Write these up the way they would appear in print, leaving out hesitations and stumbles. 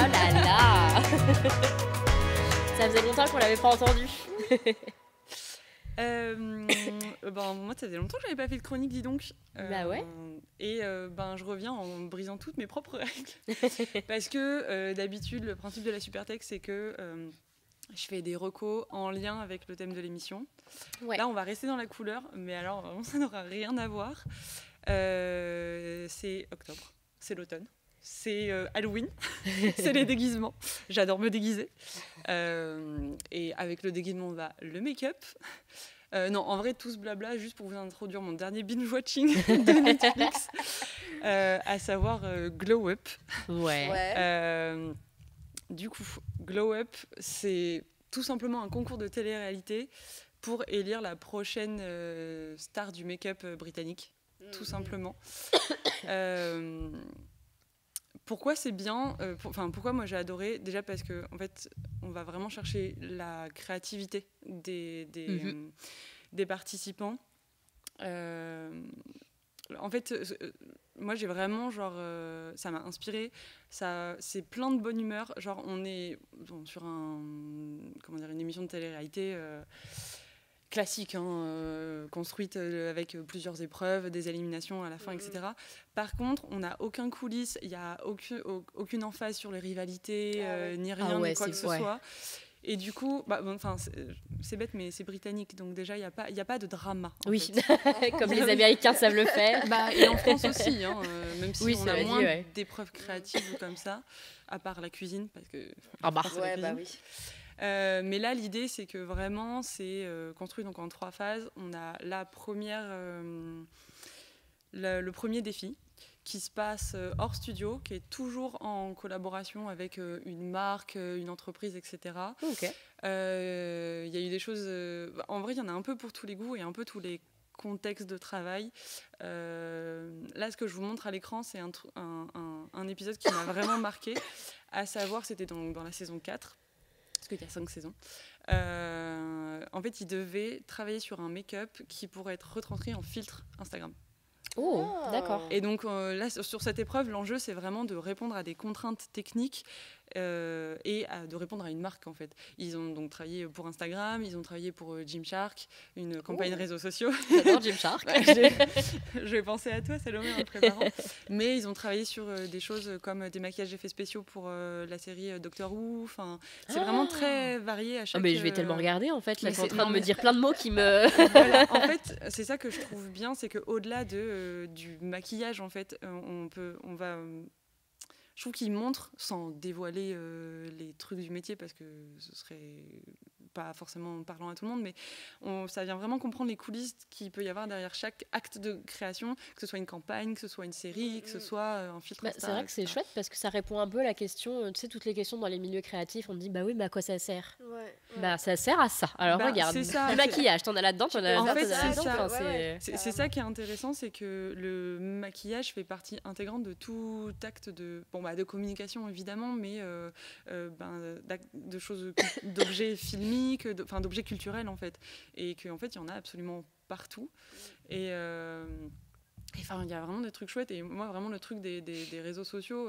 là là. Ça faisait longtemps qu'on l'avait pas entendu. Moi, ça faisait longtemps que j'avais pas fait de chronique, dis donc. Bah ouais. Et je reviens en brisant toutes mes propres règles. Parce que d'habitude, le principe de la Supertech, c'est que je fais des recos en lien avec le thème de l'émission. Ouais. Là, on va rester dans la couleur, mais alors vraiment, ça n'aura rien à voir. C'est octobre, c'est l'automne. C'est Halloween, c'est les déguisements. J'adore me déguiser. Et avec le déguisement va le make-up. Non, en vrai, tout ce blabla, juste pour vous introduire mon dernier binge-watching de Netflix, à savoir Glow Up. Ouais. Du coup, Glow Up, c'est tout simplement un concours de télé-réalité pour élire la prochaine star du make-up britannique, tout simplement. Pourquoi c'est bien pourquoi moi j'ai adoré? Déjà parce que en fait, on va vraiment chercher la créativité des participants. En fait, moi j'ai vraiment ça m'a inspiré. C'est plein de bonne humeur. Genre on est sur une émission de télé-réalité. Classique, construite avec plusieurs épreuves, des éliminations à la fin, etc. Par contre, on n'a aucun coulisses, il n'y a aucune emphase sur les rivalités, ni rien, ni quoi que ce soit. Et du coup, c'est bête, mais c'est britannique, donc déjà, il n'y a pas de drama. Oui, comme les Américains savent le faire. Et en France aussi, même si on a moins d'épreuves créatives comme ça, à part la cuisine, parce que... Oui. Mais là, l'idée, c'est que vraiment, c'est construit donc en 3 phases. On a la première, le premier défi qui se passe hors studio, qui est toujours en collaboration avec une marque, une entreprise, etc. Okay. Y a eu des choses... en vrai, il y en a un peu pour tous les goûts et un peu tous les contextes de travail. Là, ce que je vous montre à l'écran, c'est un épisode qui m'a vraiment marqué, à savoir, c'était dans la saison 4. Parce qu'il y a 5 saisons. En fait, ils devaient travailler sur un make-up qui pourrait être retranscrit en filtre Instagram. Oh, d'accord. Et donc là, sur cette épreuve, l'enjeu, c'est vraiment de répondre à des contraintes techniques et de répondre à une marque, en fait. Ils ont donc travaillé pour Instagram, ils ont travaillé pour Gymshark, une campagne réseaux sociaux. J'adore Gymshark. Je vais penser à toi, Salomé, en le préparant. Mais ils ont travaillé sur des choses comme des maquillages effets spéciaux pour la série Doctor Who. Enfin, c'est vraiment très varié à chaque... mais je vais tellement regarder, en fait. Là, tu es en train de me dire plein de mots qui me... Voilà, en fait, c'est ça que je trouve bien, c'est qu'au-delà du maquillage, en fait, je trouve qu'il montre, sans dévoiler les trucs du métier, parce que ce serait pas forcément parlant à tout le monde, mais ça vient vraiment comprendre les coulisses qu'il peut y avoir derrière chaque acte de création, que ce soit une campagne, que ce soit une série, que ce soit un filtre Insta, c'est vrai que c'est chouette, parce que ça répond un peu à la question, tu sais, toutes les questions dans les milieux créatifs, on te dit, bah oui, mais à quoi ça sert? Ça sert à ça. Alors regarde, le maquillage, t'en as là-dedans, t'en as là-dedans, c'est ça qui est intéressant, c'est que le maquillage fait partie intégrante de tout acte de communication, évidemment, mais de choses, d'objets filmiques, d'objets culturels, en fait. Et qu'en fait, il y en a absolument partout. Et il y a vraiment des trucs chouettes. Et moi, vraiment, le truc des réseaux sociaux...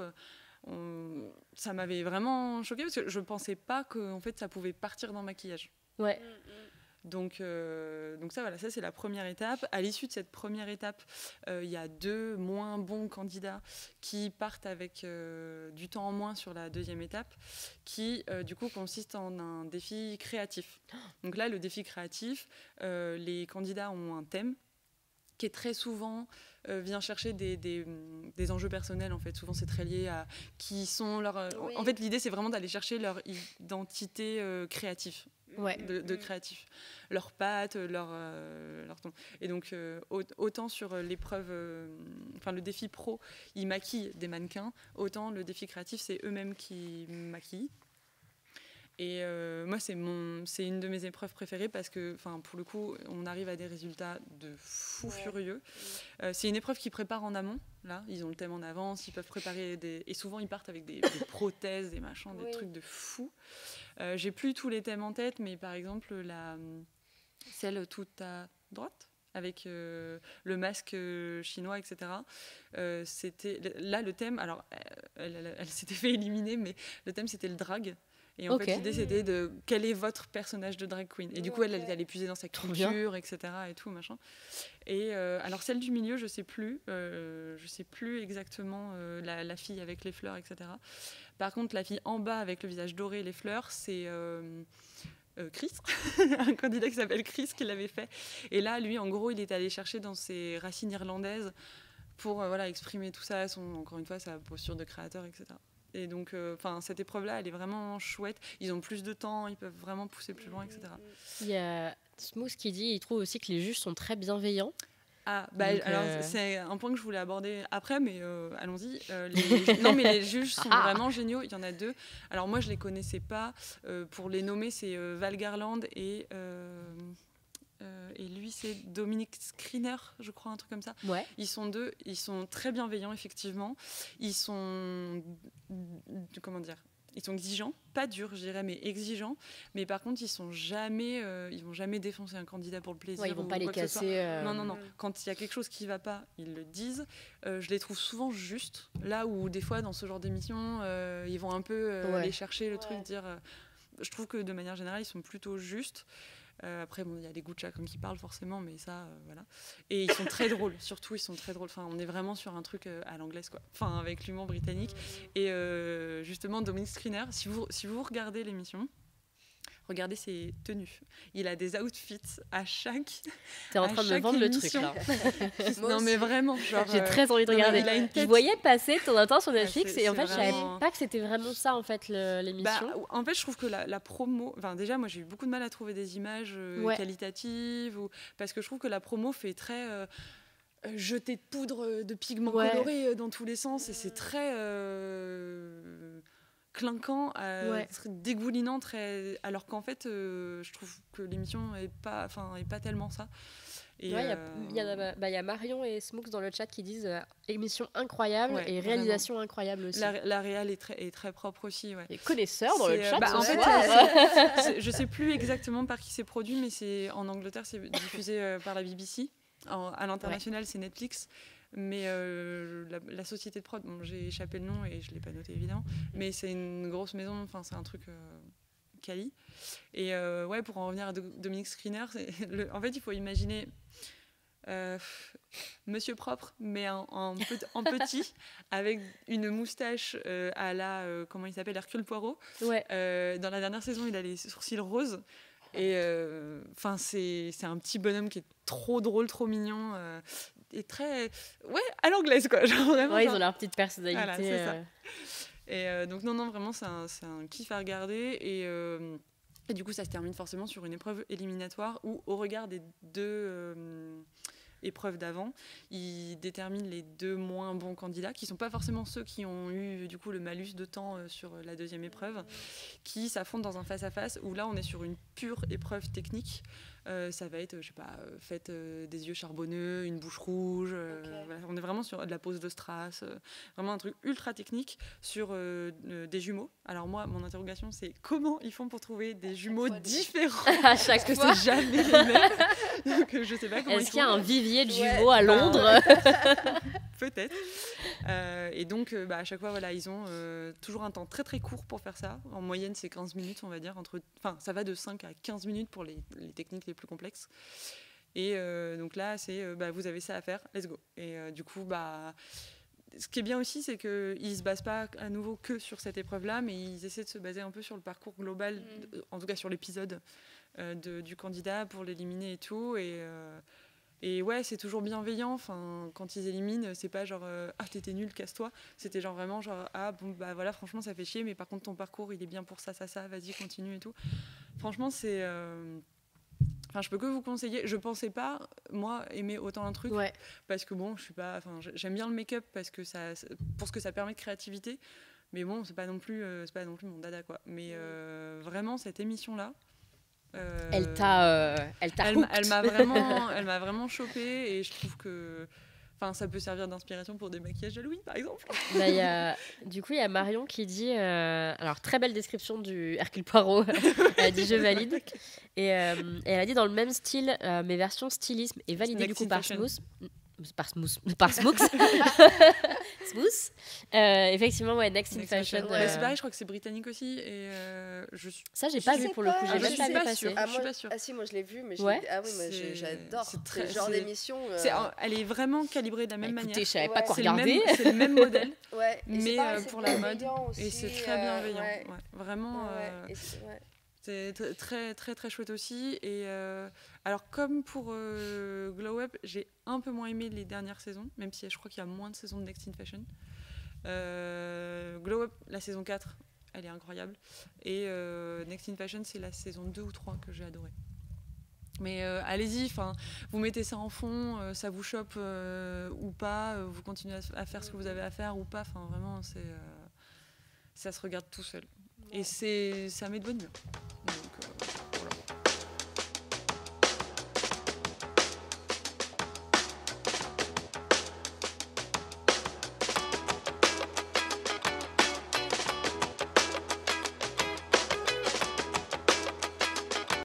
ça m'avait vraiment choquée, parce que je ne pensais pas que en fait, ça pouvait partir dans le maquillage. Ouais. Donc ça, voilà, ça c'est la première étape. À l'issue de cette première étape, il y a 2 moins bons candidats qui partent avec du temps en moins sur la deuxième étape, qui du coup consiste en un défi créatif. Donc là, le défi créatif, les candidats ont un thème qui est très souvent vient chercher des enjeux personnels, en fait. Souvent, c'est très lié à qui sont leurs... En fait, l'idée, c'est vraiment d'aller chercher leur identité créative. De créatif. Leurs pattes, leur ton. Et donc, autant sur l'épreuve... le défi pro, ils maquillent des mannequins, autant le défi créatif, c'est eux-mêmes qui maquillent. Et moi, c'est une de mes épreuves préférées, parce que, pour le coup, on arrive à des résultats de fou furieux. C'est une épreuve qu'ils préparent en amont. Là, ils ont le thème en avance, ils peuvent préparer et souvent, ils partent avec des prothèses, des machins, des trucs de fou. J'ai plus tous les thèmes en tête, mais par exemple, celle tout à droite, avec le masque chinois, etc. C'était là le thème. Alors, elle s'était fait éliminer, mais le thème c'était le drag. Et en fait, l'idée, c'était de quel est votre personnage de drag queen. Et du coup, elle allait puiser dans sa culture, etc. Et tout, machin. Et alors, celle du milieu, je sais plus exactement la fille avec les fleurs, etc. Par contre, la fille en bas avec le visage doré et les fleurs, c'est Chris, un candidat qui s'appelle Chris qui l'avait fait. Et là, lui, en gros, il est allé chercher dans ses racines irlandaises pour exprimer tout ça, encore une fois, sa posture de créateur, etc. Et donc, cette épreuve-là, elle est vraiment chouette. Ils ont plus de temps, ils peuvent vraiment pousser plus loin, etc. Il y a Smooth qui dit il trouve aussi que les juges sont très bienveillants. Ah, donc, alors c'est un point que je voulais aborder après, mais allons-y. Non, mais les juges sont vraiment géniaux. Il y en a 2. Alors moi, je les connaissais pas. Pour les nommer, c'est Val Garland et lui, c'est Dominic Skriner, je crois, un truc comme ça. Ouais. Ils sont 2, ils sont très bienveillants, effectivement. Ils sont... Comment dire ? Ils sont exigeants, pas durs, je dirais, mais exigeants. Mais par contre, ils vont jamais défoncer un candidat pour le plaisir. Ouais, ils vont pas les casser. Non. Quand il y a quelque chose qui va pas, ils le disent. Je les trouve souvent justes. Là où des fois, dans ce genre d'émission, ils vont un peu aller chercher le truc, dire. Je trouve que de manière générale, ils sont plutôt justes. Après, il y a les goûts de chacun qui parlent forcément, mais ça, voilà. Et ils sont très drôles, surtout, ils sont très drôles. Enfin, on est vraiment sur un truc à l'anglaise, quoi. Enfin, avec l'humour britannique. Et justement, Dominic Skriner, si vous regardez l'émission, regardez ses tenues. Il a des outfits à chaque. T'es en train de me vendre émission. Le truc là. Non mais vraiment, genre. J'ai très envie de regarder. Je voyais passer ton temps sur Netflix et en fait, je savais pas que c'était vraiment ça en fait l'émission. En fait, je trouve que la promo. Enfin, déjà, moi, j'ai eu beaucoup de mal à trouver des images qualitatives parce que je trouve que la promo fait très. Jeter de poudre de pigments colorés dans tous les sens et c'est très. Clinquant, très dégoulinant, alors qu'en fait, je trouve que l'émission est pas tellement ça. Il y a Marion et Smooks dans le chat qui disent émission incroyable et réalisation vraiment incroyable aussi. La réal est très propre aussi. Ouais. Les connaisseurs dans le chat. En fait, je sais plus exactement par qui c'est produit, mais c'est en Angleterre, c'est diffusé par la BBC. À l'international, c'est Netflix. Mais la société de prod, j'ai échappé le nom et je ne l'ai pas noté évidemment, mais c'est une grosse maison, c'est un truc quali. Et pour en revenir à Dominic Skriner, en fait il faut imaginer Monsieur Propre, mais en petit, avec une moustache à la, comment il s'appelle, Hercule Poirot. Ouais. Dans la dernière saison, il a les sourcils roses. Et c'est un petit bonhomme qui est trop drôle, trop mignon. Et très à l'anglaise quoi, genre vraiment ils ont leur petite personnalité. Voilà, c'est ça. Et donc non vraiment c'est un kiff à regarder et du coup ça se termine forcément sur une épreuve éliminatoire où au regard des 2 épreuves d'avant, ils déterminent les 2 moins bons candidats qui sont pas forcément ceux qui ont eu du coup le malus de temps sur la 2e épreuve, qui s'affrontent dans un face-à-face où là on est sur une pure épreuve technique. Ça va être, je sais pas, faites des yeux charbonneux, une bouche rouge. Voilà, on est vraiment sur de la pose de strass, vraiment un truc ultra technique sur des jumeaux. Alors moi, mon interrogation, c'est comment ils font pour trouver des jumeaux différents à chaque fois. Parce que c'est jamais les mêmes. Donc je sais pas comment. Est-ce qu'il y a un vivier de jumeaux à Londres? Peut-être. Et donc, à chaque fois, voilà, ils ont toujours un temps très très court pour faire ça. En moyenne, c'est 15 minutes, on va dire. Ça va de 5 à 15 minutes pour les techniques les plus complexes. Et donc là, c'est vous avez ça à faire, let's go. Et du coup, ce qui est bien aussi, c'est qu'ils ne se basent pas à nouveau que sur cette épreuve-là, mais ils essaient de se baser un peu sur le parcours global, en tout cas sur l'épisode du candidat pour l'éliminer et tout. Et ouais, c'est toujours bienveillant. Enfin, quand ils éliminent, c'est pas genre ah t'étais nul, casse-toi. C'était genre vraiment genre ah bon voilà, franchement ça fait chier, mais par contre ton parcours il est bien pour ça, vas-y continue et tout. Franchement c'est je peux que vous conseiller. Je pensais pas moi aimer autant un truc parce que bon, je suis pas. J'aime bien le make-up parce que pour ce que ça permet de créativité, mais bon, c'est pas non plus mon dada quoi. Mais vraiment cette émission là. Elle m'a vraiment chopée et je trouve que ça peut servir d'inspiration pour des maquillages de Louis par exemple. Du coup il y a Marion qui dit alors très belle description du Hercule Poirot. Elle a dit je valide et elle a dit dans le même style mais version stylisme et validée du coup par Smooks. Booth. Effectivement, ouais, Next in Fashion. C'est pareil, je crois que c'est britannique aussi. Et ça, j'ai pas vu pour le coup. J'ai même pas passé. Je suis pas sûre. Ah si, moi je l'ai vu, mais j'adore ce genre d'émission. Elle est vraiment calibrée de la même manière. Je savais pas quoi regarder. C'est le même modèle, mais pour la mode. Et c'est très bienveillant. Vraiment. C'est très, très, très chouette aussi. Et alors, comme pour Glow Up, j'ai un peu moins aimé les dernières saisons, même si je crois qu'il y a moins de saisons de Next in Fashion. Glow Up, la saison 4, elle est incroyable. Et Next in Fashion, c'est la saison 2 ou 3 que j'ai adorée. Mais allez-y, vous mettez ça en fond, ça vous chope ou pas, vous continuez à faire ce que vous avez à faire ou pas. Vraiment, ça se regarde tout seul. Et ça met de bonne humeur.